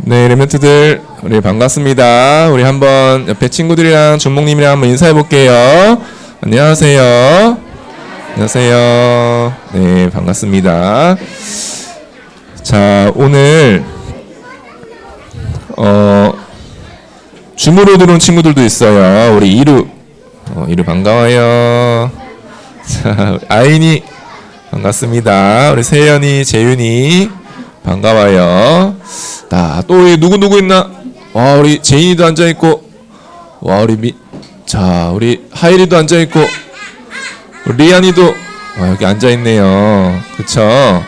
네, 랩런트들 우리 반갑습니다. 우리 한번 옆에 친구들이랑 준목님이랑 한번 인사해 볼게요. 안녕하세요. 안녕하세요. 네, 반갑습니다. 자, 오늘 줌으로 들어온 친구들도 있어요. 우리 이루 반가워요. 자, 아인이 반갑습니다. 우리 세연이, 재윤이 반가워요. 또 누구 있나? 와, 우리 제인이도 앉아 있고, 와, 우리 하일이도 앉아 있고, 우리 리안이도 여기 앉아 있네요. 그쵸?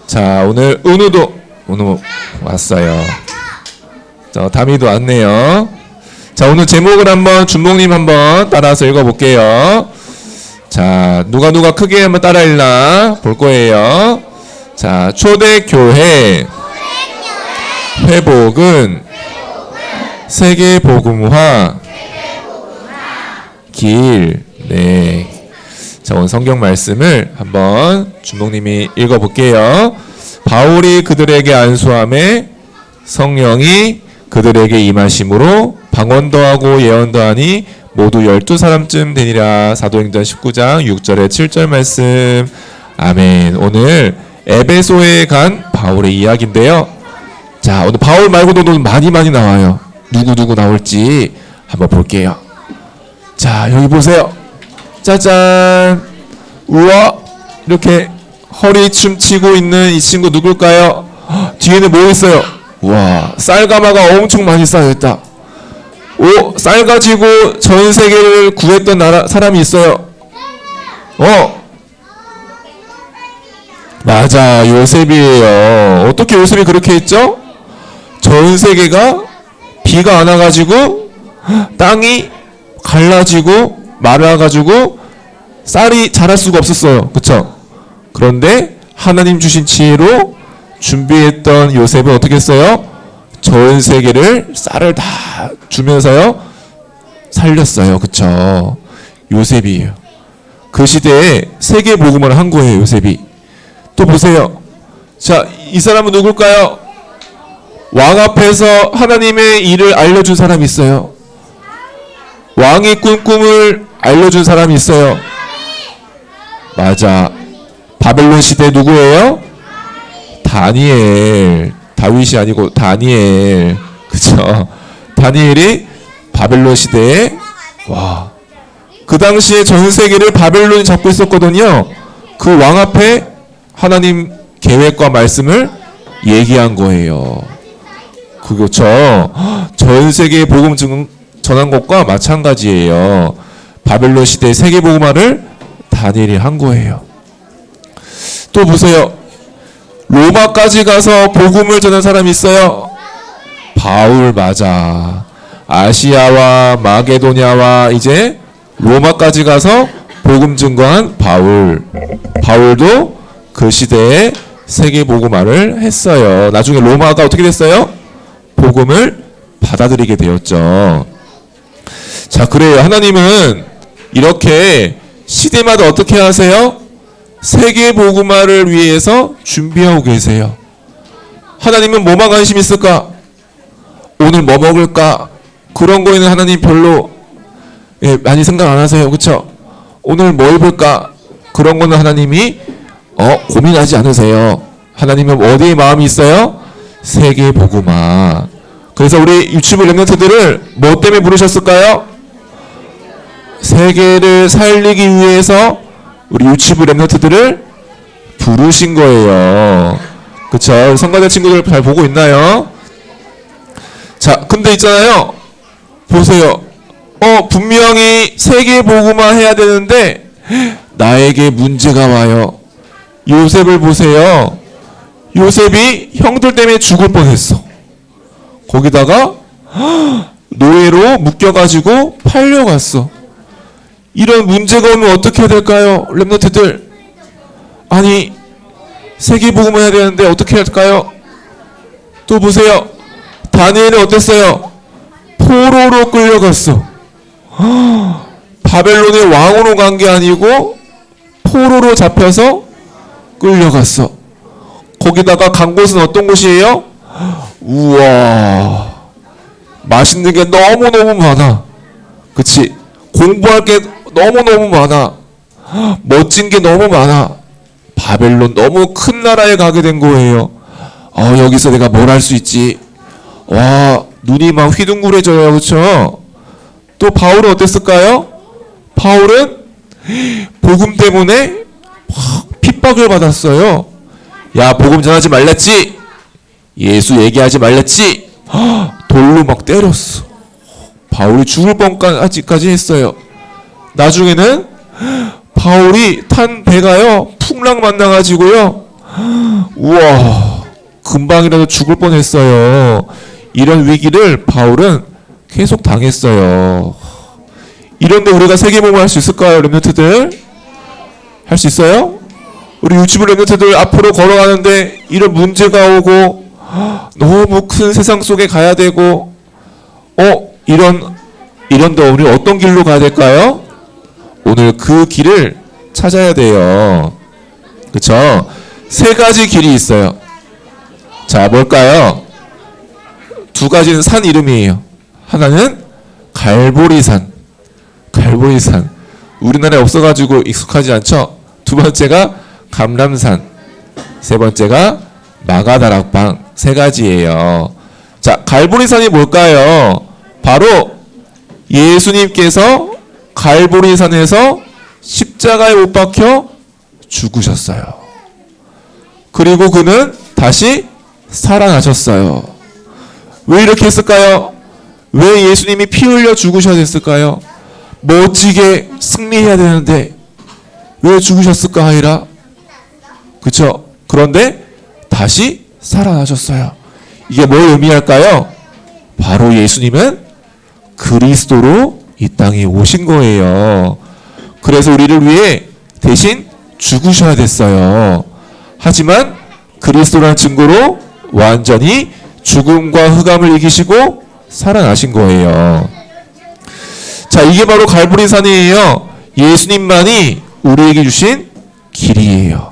자, 오늘 은우 왔어요. 자, 다미도 왔네요. 자, 오늘 제목을 한번 준목님 한번 따라서 읽어볼게요. 자, 누가 크게 한번 따라 읽나 볼 거예요. 자, 초대교회 회복은 세계복음화 길. 네. 자, 오늘 성경 말씀을 한번 준목님이 읽어볼게요. 바울이 그들에게 안수함에 성령이 그들에게 임하심으로 방언도 하고 예언도 하니 모두 12사람쯤 되니라. 사도행전 19장 6절에 7절 말씀. 아멘. 오늘 에베소에 간 바울의 이야기인데요. 자, 오늘 바울 말고도 오늘 많이 나와요. 누구 나올지 한번 볼게요. 자, 여기 보세요. 짜잔. 우와, 이렇게 허리 춤추고 있는 이 친구 누굴까요? 뒤에는 뭐 있어요? 우와, 쌀가마가 엄청 많이 쌓여있다. 쌀 가지고 전 세계를 구했던 사람이 있어요. 맞아, 요셉이에요. 어떻게 요셉이 그렇게 했죠? 전 세계가 비가 안 와가지고 땅이 갈라지고 말라가지고 쌀이 자랄 수가 없었어요. 그쵸? 그런데 하나님 주신 지혜로 준비했던 요셉은 어떻게 했어요? 전 세계를 쌀을 다 주면서요 살렸어요. 그쵸? 요셉이에요. 그 시대에 세계 복음을 한 거예요. 요셉이. 또 보세요. 자, 이 사람은 누굴까요? 왕 앞에서 하나님의 일을 알려준 사람이 있어요. 왕이 꾼 꿈을 알려준 사람이 있어요. 맞아. 바벨론 시대 누구예요? 다니엘. 다윗이 아니고 다니엘. 그쵸? 다니엘이 바벨론 시대에, 와, 그 당시에 전 세계를 바벨론이 잡고 있었거든요. 그 왕 앞에 하나님 계획과 말씀을 얘기한 거예요. 그렇죠. 전 세계에 복음 전한 것과 마찬가지예요. 바벨론 시대의 세계 복음화를 다니엘이 한 거예요. 또 보세요. 로마까지 가서 복음을 전한 사람이 있어요. 바울. 맞아. 아시아와 마게도냐와 이제 로마까지 가서 복음 증거한 바울. 바울도 그 시대에 세계 복음화를 했어요. 나중에 로마가 어떻게 됐어요? 복음을 받아들이게 되었죠. 자, 그래요. 하나님은 이렇게 시대마다 어떻게 하세요? 세계 복음화를 위해서 준비하고 계세요. 하나님은 뭐만 관심 있을까? 오늘 뭐 먹을까? 그런 거에는 하나님 별로 많이 생각 안 하세요. 그렇죠? 오늘 뭐 입을까? 그런 거는 하나님이 고민하지 않으세요. 하나님은 어디에 마음이 있어요? 세계 복음화. 그래서 우리 유튜브 랩런트들을 뭐 때문에 부르셨을까요? 세계를 살리기 위해서 우리 유튜브 랩런트들을 부르신 거예요. 그쵸? 성가대 친구들 잘 보고 있나요? 자, 근데 있잖아요. 보세요. 분명히 세계 복음화 해야 되는데 나에게 문제가 와요. 요셉을 보세요. 요셉이 형들 때문에 죽을 뻔했어. 거기다가 노예로 묶여가지고 팔려갔어. 이런 문제가 오면 어떻게 해야 될까요? 랩런트들. 아니, 세계 복음을 해야 되는데 어떻게 해야 될까요? 또 보세요. 다니엘은 어땠어요? 포로로 끌려갔어. 바벨론의 왕으로 간 게 아니고 포로로 잡혀서 끌려갔어. 거기다가 간 곳은 어떤 곳이에요? 우와, 맛있는 게 너무너무 많아. 그치? 공부할 게 너무너무 많아. 멋진 게 너무 많아. 바벨론 너무 큰 나라에 가게 된 거예요. 여기서 내가 뭘 할 수 있지? 와, 눈이 막 휘둥그레져요. 그쵸? 또 바울은 어땠을까요? 바울은 복음 때문에 막 핍박을 받았어요. 야, 복음 전하지 말랬지? 예수 얘기하지 말랬지? 돌로 막 때렸어. 바울이 죽을 뻔까지 했어요. 나중에는 바울이 탄 배가요, 풍랑 만나가지고요, 우와, 금방이라도 죽을 뻔했어요. 이런 위기를 바울은 계속 당했어요. 이런데 우리가 세계복음을 할 수 있을까요, 렘넌트들? 할 수 있어요? 우리 유치부 렘넌트들 앞으로 걸어가는데 이런 문제가 오고 너무 큰 세상 속에 가야 되고, 이런데 우리 어떤 길로 가야 될까요? 오늘 그 길을 찾아야 돼요. 그쵸? 세 가지 길이 있어요. 자, 뭘까요? 두 가지는 산 이름이에요. 하나는 갈보리산. 갈보리산. 우리나라에 없어가지고 익숙하지 않죠? 두 번째가 감람산. 세 번째가 마가다락방. 세 가지예요. 자, 갈보리산이 뭘까요? 바로 예수님께서 갈보리산에서 십자가에 못 박혀 죽으셨어요. 그리고 그는 다시 살아나셨어요. 왜 이렇게 했을까요? 왜 예수님이 피 흘려 죽으셔야 됐을까요? 멋지게 승리해야 되는데 왜 죽으셨을까 하이라? 그쵸? 그런데 다시 살아나셨어요. 이게 뭘 의미할까요? 바로 예수님은 그리스도로 이 땅에 오신 거예요. 그래서 우리를 위해 대신 죽으셔야 됐어요. 하지만 그리스도라는 증거로 완전히 죽음과 흑암을 이기시고 살아나신 거예요. 자, 이게 바로 갈보리산이에요. 예수님만이 우리에게 주신 길이에요.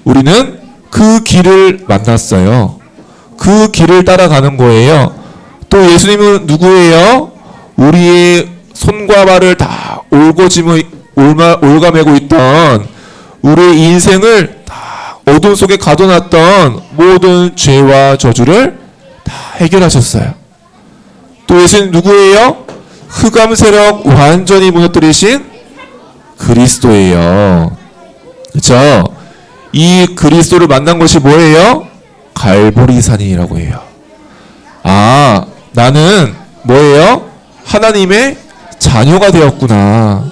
우리는 그 길을 만났어요. 그 길을 따라가는 거예요. 또 예수님은 누구예요? 우리의 손과 발을 다 올가매고 있던, 우리의 인생을 다 어둠 속에 가둬놨던 모든 죄와 저주를 다 해결하셨어요. 또 예수님 누구예요? 흑암 세력 완전히 무너뜨리신 그리스도예요. 그렇죠? 이 그리스도를 만난 것이 뭐예요? 갈보리산이라고 해요. 아, 나는 뭐예요? 하나님의 자녀가 되었구나.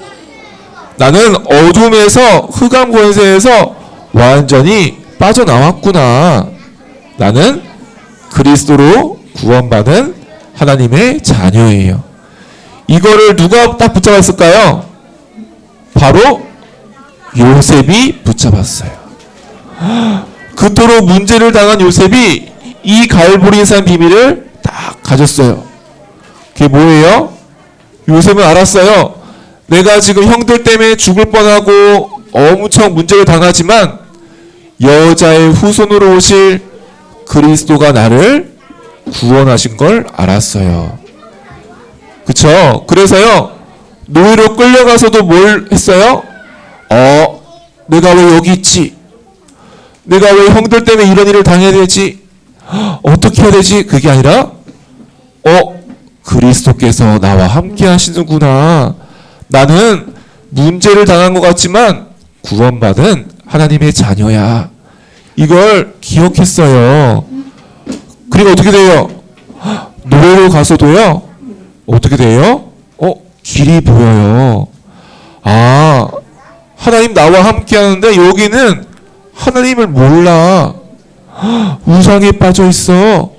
나는 어둠에서, 흑암 권세에서 완전히 빠져나왔구나. 나는 그리스도로 구원받은 하나님의 자녀예요. 이거를 누가 딱 붙잡았을까요? 바로 요셉이 붙잡았어요. 그토록 문제를 당한 요셉이 이 갈보리산 비밀을 딱 가졌어요. 그게 뭐예요? 요셉은 알았어요. 내가 지금 형들 때문에 죽을 뻔하고 엄청 문제를 당하지만 여자의 후손으로 오실 그리스도가 나를 구원하신 걸 알았어요. 그쵸? 그래서요, 노예로 끌려가서도 뭘 했어요? 내가 왜 여기 있지? 내가 왜 형들 때문에 이런 일을 당해야 되지? 어떻게 해야 되지? 그게 아니라 그리스도께서 나와 함께 하시는구나. 나는 문제를 당한 것 같지만 구원받은 하나님의 자녀야. 이걸 기억했어요. 그리고 어떻게 돼요? 노예로 가서도요, 어떻게 돼요? 길이 보여요. 아, 하나님 나와 함께 하는데 여기는 하나님을 몰라. 우상에 빠져 있어.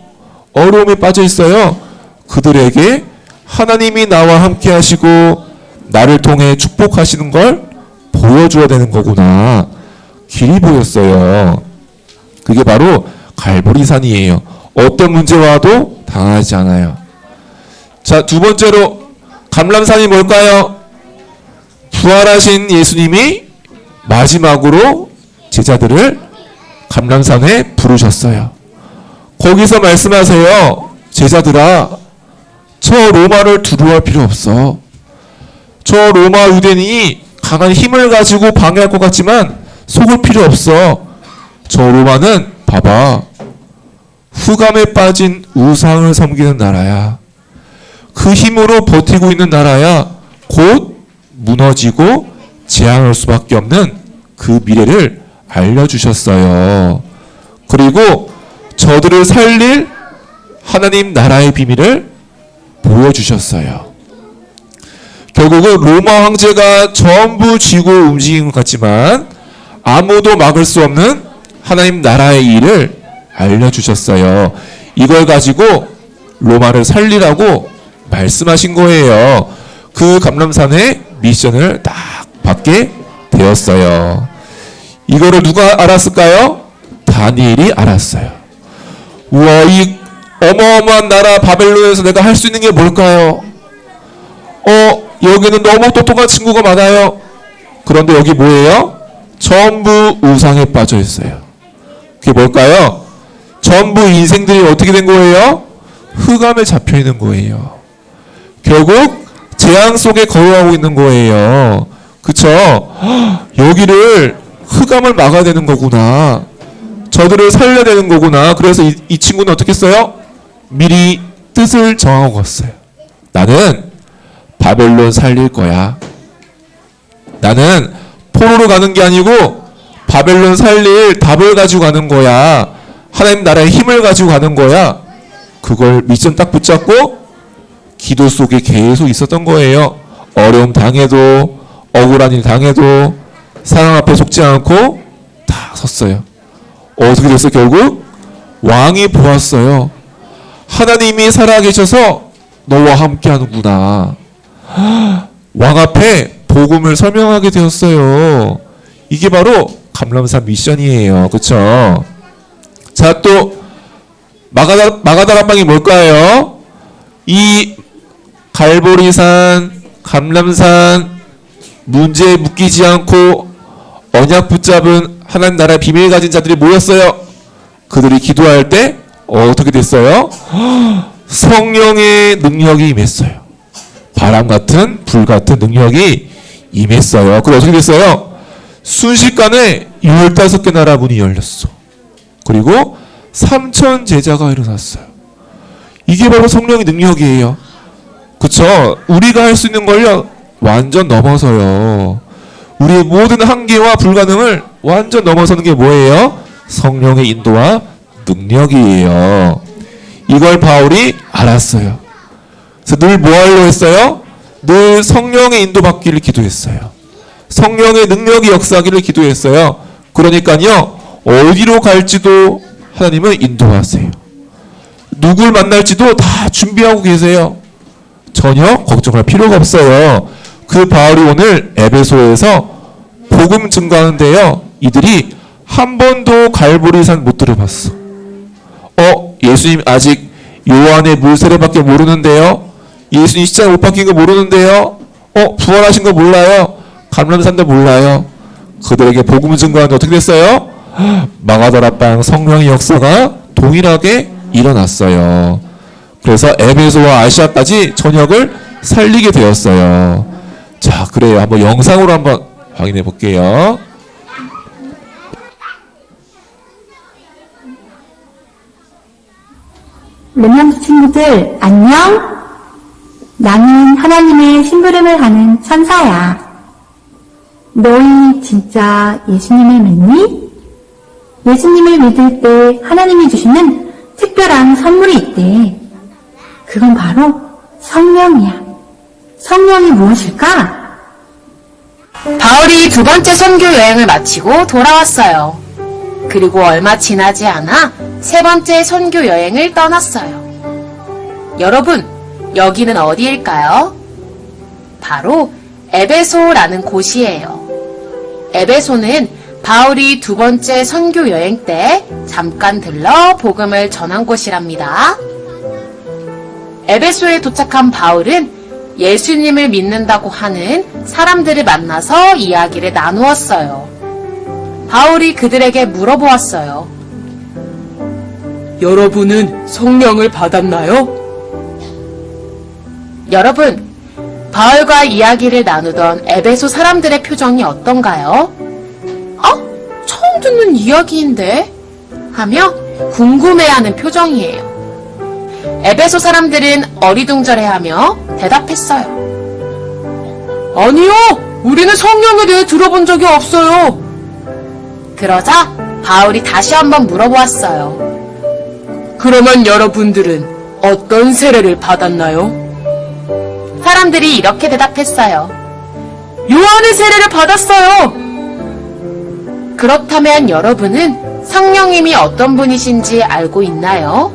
어려움에 빠져 있어요. 그들에게 하나님이 나와 함께 하시고 나를 통해 축복하시는 걸 보여줘야 되는 거구나. 길이 보였어요. 그게 바로 갈보리산이에요. 어떤 문제 와도 당하지 않아요. 자, 두 번째로 감람산이 뭘까요? 부활하신 예수님이 마지막으로 제자들을 감람산에 부르셨어요. 거기서 말씀하세요. 제자들아, 저 로마를 두려워할 필요 없어. 저 로마 유대인이 강한 힘을 가지고 방해할 것 같지만 속을 필요 없어. 저 로마는 봐봐, 흑암에 빠진 우상을 섬기는 나라야. 그 힘으로 버티고 있는 나라야. 곧 무너지고 재앙할 수밖에 없는 그 미래를 알려주셨어요. 그리고 저들을 살릴 하나님 나라의 비밀을 보여주셨어요. 결국은 로마 황제가 전부 쥐고 움직인 것 같지만 아무도 막을 수 없는 하나님 나라의 일을 알려주셨어요. 이걸 가지고 로마를 살리라고 말씀하신 거예요. 그 감람산의 미션을 딱 받게 되었어요. 이거를 누가 알았을까요? 다니엘이 알았어요. 우와, 이 어마어마한 나라 바벨론에서 내가 할 수 있는 게 뭘까요? 여기는 너무 똑똑한 친구가 많아요. 그런데 여기 뭐예요? 전부 우상에 빠져 있어요. 그게 뭘까요? 전부 인생들이 어떻게 된 거예요? 흑암에 잡혀 있는 거예요. 결국 재앙 속에 거주하고 있는 거예요. 그쵸? 여기를 흑암을 막아야 되는 거구나. 저들을 살려야 되는 거구나. 그래서 이 친구는 어떻게 했어요? 미리 뜻을 정하고 갔어요. 나는 바벨론 살릴 거야. 나는 포로로 가는 게 아니고 바벨론 살릴 답을 가지고 가는 거야. 하나님 나라의 힘을 가지고 가는 거야. 그걸 미션 딱 붙잡고 기도 속에 계속 있었던 거예요. 어려움 당해도, 억울한 일 당해도 상황 앞에 속지 않고 다 섰어요. 어떻게 됐어? 결국 왕이 보았어요. 하나님이 살아계셔서 너와 함께 하는구나. 왕 앞에 복음을 설명하게 되었어요. 이게 바로 감람산 미션이에요. 그쵸? 자, 또 마가다락방이 뭘까요? 이 갈보리산, 감람산 문제에 묶이지 않고 언약 붙잡은 하나님 나라의 비밀 가진 자들이 모였어요. 그들이 기도할 때 어떻게 됐어요? 성령의 능력이 임했어요. 바람 같은 불 같은 능력이 임했어요. 그리고 어떻게 됐어요? 순식간에 15개 나라 문이 열렸어. 그리고 3,000 제자가 일어났어요. 이게 바로 성령의 능력이에요. 그쵸? 우리가 할 수 있는 걸요 완전 넘어서요. 우리의 모든 한계와 불가능을 완전 넘어서는 게 뭐예요? 성령의 인도와 능력이에요. 이걸 바울이 알았어요. 그래서 늘 뭐 하려고 했어요? 늘 성령의 인도받기를 기도했어요. 성령의 능력이 역사하기를 기도했어요. 그러니까요, 어디로 갈지도 하나님은 인도하세요. 누굴 만날지도 다 준비하고 계세요. 전혀 걱정할 필요가 없어요. 그 바울이 오늘 에베소에서 복음 증거하는데요, 이들이 한 번도 갈보리산 못 들어봤어. 예수님 아직 요한의 물세례밖에 모르는데요. 예수님 십자가 못 박힌 거 모르는데요. 부활하신 거 몰라요. 감람산도 몰라요. 그들에게 복음 증거하는데 어떻게 됐어요? 마가다락방 성령의 역사가 동일하게 일어났어요. 그래서 에베소와 아시아까지 전역을 살리게 되었어요. 자, 그래요. 한번 영상으로 한번 확인해 볼게요. 렘넌트 친구들 안녕? 나는 하나님의 심부름을 하는 천사야. 너희 진짜 예수님을 믿니? 예수님을 믿을 때 하나님이 주시는 특별한 선물이 있대. 그건 바로 성령이야. 성령이 무엇일까? 바울이 2번째 선교 여행을 마치고 돌아왔어요. 그리고 얼마 지나지 않아 3번째 선교 여행을 떠났어요. 여러분, 여기는 어디일까요? 바로 에베소라는 곳이에요. 에베소는 바울이 2번째 선교 여행 때 잠깐 들러 복음을 전한 곳이랍니다. 에베소에 도착한 바울은 예수님을 믿는다고 하는 사람들을 만나서 이야기를 나누었어요. 바울이 그들에게 물어보았어요. 여러분은 성령을 받았나요? 여러분, 바울과 이야기를 나누던 에베소 사람들의 표정이 어떤가요? 처음 듣는 이야기인데? 하며 궁금해하는 표정이에요. 에베소 사람들은 어리둥절해하며 대답했어요. 아니요, 우리는 성령에 대해 들어본 적이 없어요. 그러자 바울이 다시 한번 물어보았어요. 그러면 여러분들은 어떤 세례를 받았나요? 사람들이 이렇게 대답했어요. 요한의 세례를 받았어요. 그렇다면 여러분은 성령님이 어떤 분이신지 알고 있나요?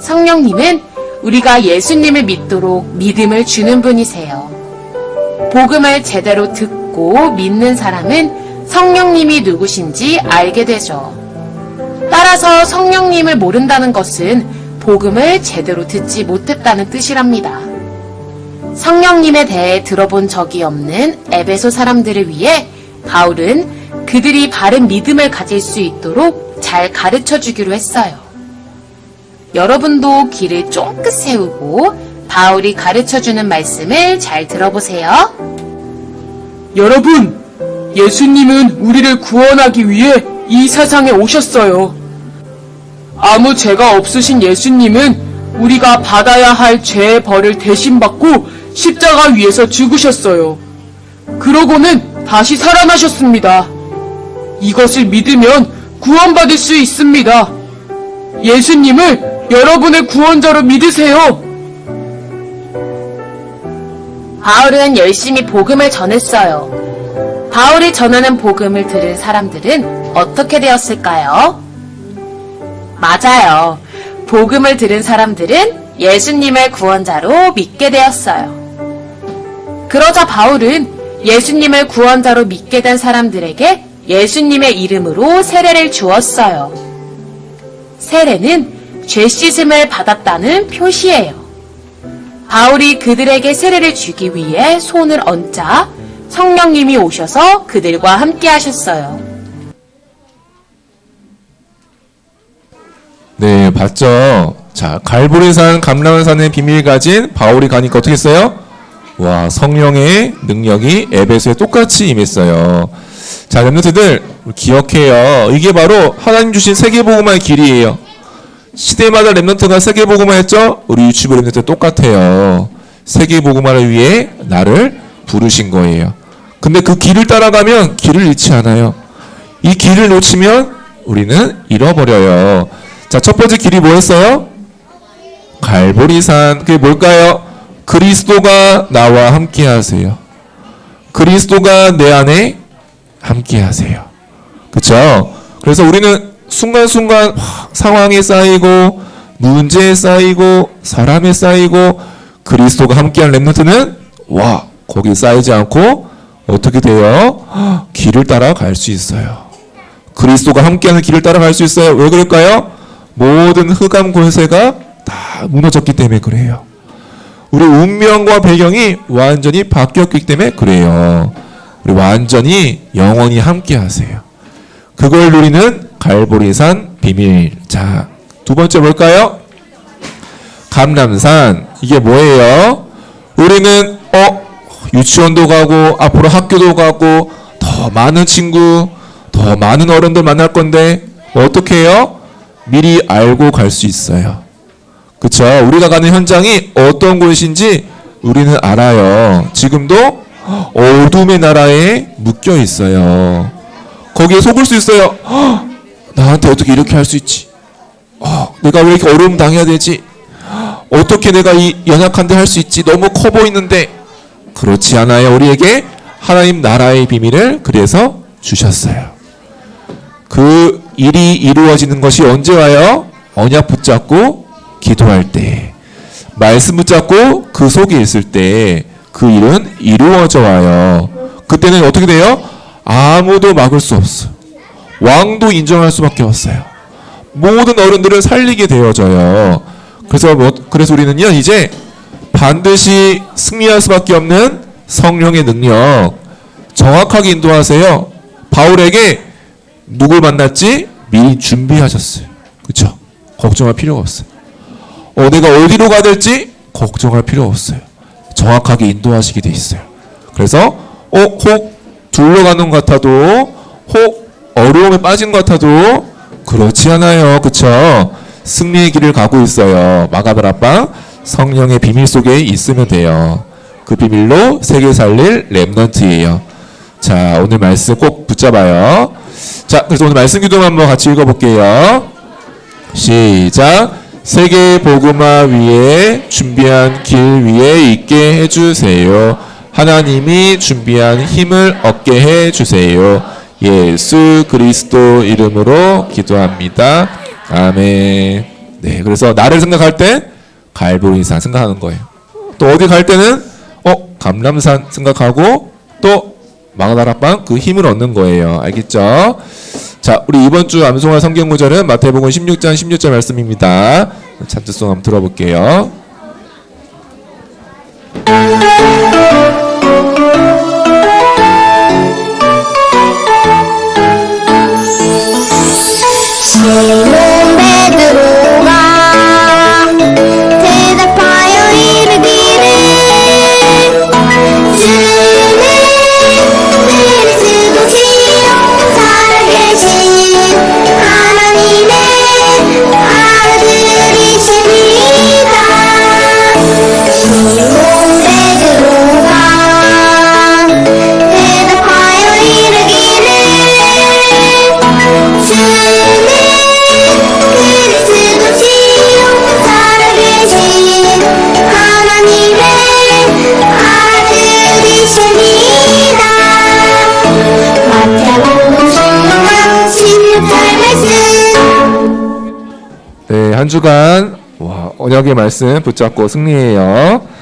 성령님은 우리가 예수님을 믿도록 믿음을 주는 분이세요. 복음을 제대로 듣고 믿는 사람은 성령님이 누구신지 알게 되죠. 따라서 성령님을 모른다는 것은 복음을 제대로 듣지 못했다는 뜻이랍니다. 성령님에 대해 들어본 적이 없는 에베소 사람들을 위해 바울은 그들이 바른 믿음을 가질 수 있도록 잘 가르쳐 주기로 했어요. 여러분도 귀를 쫑긋 세우고 바울이 가르쳐 주는 말씀을 잘 들어보세요. 여러분, 예수님은 우리를 구원하기 위해 이 세상에 오셨어요. 아무 죄가 없으신 예수님은 우리가 받아야 할 죄의 벌을 대신 받고 십자가 위에서 죽으셨어요. 그러고는 다시 살아나셨습니다. 이것을 믿으면 구원받을 수 있습니다. 예수님을 여러분의 구원자로 믿으세요. 바울은 열심히 복음을 전했어요. 바울이 전하는 복음을 들은 사람들은 어떻게 되었을까요? 맞아요. 복음을 들은 사람들은 예수님을 구원자로 믿게 되었어요. 그러자 바울은 예수님을 구원자로 믿게 된 사람들에게 예수님의 이름으로 세례를 주었어요. 세례는 죄 씻음을 받았다는 표시예요. 바울이 그들에게 세례를 주기 위해 손을 얹자 성령님이 오셔서 그들과 함께 하셨어요. 네, 봤죠? 자, 갈보리산 감람산의 비밀 가진 바울이 가니까 어떻게 했어요? 와, 성령의 능력이 에베소에 똑같이 임했어요. 자, 렘넌트들 기억해요. 이게 바로 하나님 주신 세계복음화의 길이에요. 시대마다 렘넌트가 세계복음화 했죠? 우리 유치부 렘넌트 똑같아요. 세계복음화를 위해 나를 부르신 거예요. 근데 그 길을 따라가면 길을 잃지 않아요. 이 길을 놓치면 우리는 잃어버려요. 자, 첫 번째 길이 뭐였어요? 갈보리산. 그게 뭘까요? 그리스도가 나와 함께 하세요. 그리스도가 내 안에 함께 하세요. 그쵸? 그래서 우리는 순간순간 상황에 쌓이고 문제에 쌓이고 사람에 쌓이고 그리스도가 함께한 렘넌트는 와, 거기 쌓이지 않고 어떻게 돼요? 길을 따라갈 수 있어요. 그리스도가 함께하는 길을 따라갈 수 있어요. 왜 그럴까요? 모든 흑암 권세가 다 무너졌기 때문에 그래요. 우리 운명과 배경이 완전히 바뀌었기 때문에 그래요. 우리 완전히 영원히 함께 하세요. 그걸 누리는 갈보리산 비밀. 자, 두 번째 뭘까요? 감람산. 이게 뭐예요? 우리는 유치원도 가고 앞으로 학교도 가고 더 많은 친구, 더 많은 어른들 만날 건데 어떻게 해요? 미리 알고 갈 수 있어요. 그쵸? 우리가 가는 현장이 어떤 곳인지 우리는 알아요. 지금도 어둠의 나라에 묶여 있어요. 거기에 속을 수 있어요. 나한테 어떻게 이렇게 할 수 있지? 내가 왜 이렇게 어려움 당해야 되지? 어떻게 내가 이 연약한데 할 수 있지? 너무 커 보이는데. 그렇지 않아요. 우리에게 하나님 나라의 비밀을 그래서 주셨어요. 그 일이 이루어지는 것이 언제 와요? 언약 붙잡고 기도할 때, 말씀 붙잡고 그 속에 있을 때 그 일은 이루어져 와요. 그때는 어떻게 돼요? 아무도 막을 수 없어요. 왕도 인정할 수밖에 없어요. 모든 어른들을 살리게 되어져요. 그래서 우리는요, 이제 반드시 승리할 수밖에 없는 성령의 능력 정확하게 인도하세요. 바울에게 누굴 만났지? 미리 준비하셨어요. 그렇죠? 걱정할 필요가 없어요. 내가 어디로 가야 될지 걱정할 필요 없어요. 정확하게 인도하시게 돼 있어요. 그래서 혹 둘러가는 것 같아도, 혹 어려움에 빠진 것 같아도 그렇지 않아요. 그쵸? 승리의 길을 가고 있어요. 마가들 아빠 성령의 비밀 속에 있으면 돼요. 그 비밀로 세계 살릴 렘넌트예요. 자, 오늘 말씀 꼭 붙잡아요. 자, 그래서 오늘 말씀 기도 한번 같이 읽어볼게요. 시작. 세계 복음화 위에 준비한 길 위에 있게 해주세요. 하나님이 준비한 힘을 얻게 해주세요. 예수 그리스도 이름으로 기도합니다. 아멘. 네, 그래서 나를 생각할 때 갈보리산 생각하는 거예요. 또 어디 갈 때는 감람산 생각하고 또 마가다락방 그 힘을 얻는 거예요. 알겠죠? 자, 우리 이번 주 암송할 성경 구절은 마태복음 16장 16절 말씀입니다. 찬트송 한번 들어볼게요. 시몬 베드로가 대답하여 이르기를 주는 그리스도시요 살아계신 하나님의 아들이십니다. 시몬 베드로가 대답하여 이르기를 주는 그리스도시요 살아계신 하나님의 아들이십니다. 마태복음 16절 말씀. 네, 한 주간 언약의 말씀 붙잡고 승리해요.